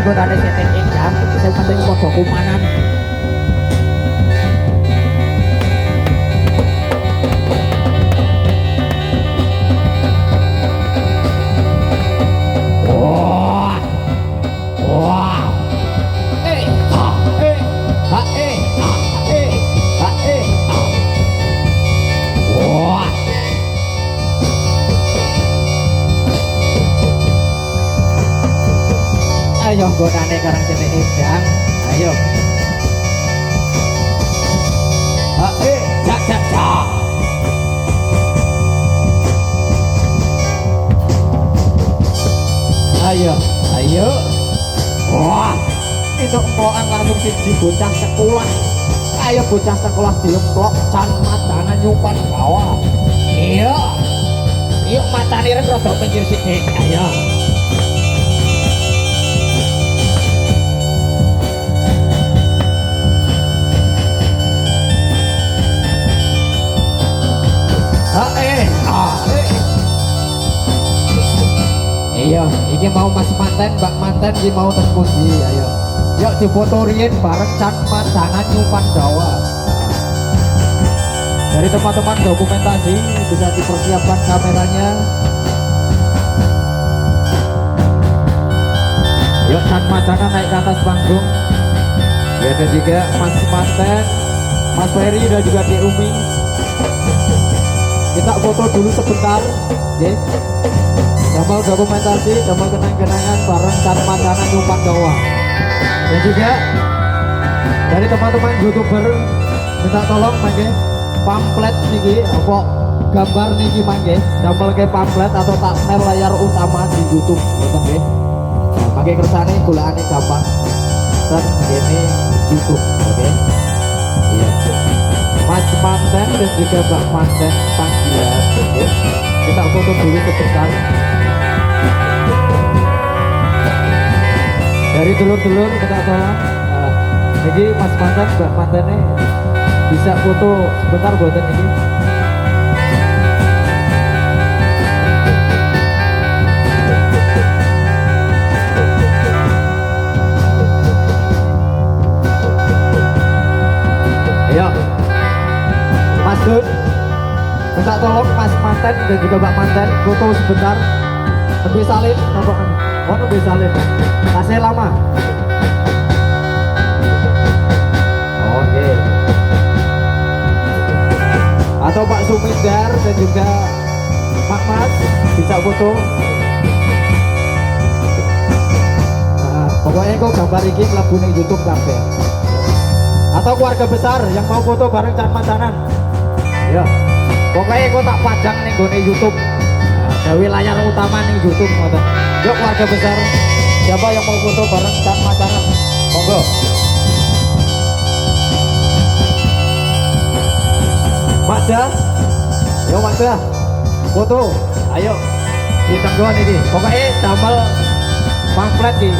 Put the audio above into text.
anggotane setek jam sing penting padha kumanan. Ayo godane karang cetek edang. Ayo. Jak jak jak. Ayo, ayo. Wah, itu emplokan langsung siji bocah sekolah. Ayo bocah sekolah diemplok can matana nyupan bawah. Iya. Yuk matane rada pinggir sithik. Ayo. Iya, ini mau mas manten, mbak manten ini mau terpuji. Ayo, yuk difoto riyen bareng can mandangan nyupan dawa. Dari teman-teman dokumentasi bisa dipersiapkan kameranya. Yuk can mandangan naik ke atas panggung. Ya dan juga mas manten, mas Ferry dan juga Di Umi. Kita foto dulu sebentar, ya. Damel dokumentasi, damel kenang-kenangan bareng can mandangan nyupan dawa. Dan juga dari teman-teman YouTuber minta tolong mangke pamflet niki apa gambar niki mangke damel ke pamflet atau thumbnail layar utama di YouTube ngoten nggih. Nah, mangke kersane golekane gampang. Dan ini YouTube, oke. Iya. Mas manten dan juga Mbak manten panggilan, oke. Kita foto dulu sebentar. Dari dulur-dulur kita tolong. Jadi mas manten, mbak mantennya bisa foto sebentar buatan ini. Ayo, Mas Dun, minta tolong mas manten dan juga mbak manten foto sebentar. Lebih salin, mau lebih salin. Kasih lama. Oke. Atau Pak Sumidar dan juga Mak Mas bisa foto. Nah, pokoknya kok gambar ini mlebu ning YouTube kabeh. Atau keluarga besar yang mau foto bareng can mandanan. Ya. Pokoknya kok tak pajang ning gone YouTube. Gawe layar utama ning YouTube ngoten. Yuk keluarga besar, siapa yang mau foto bareng can mandanan? Monggo. Makda, yo Makda, foto, ayo ditenggon ini. Pokoknya damel pamflet di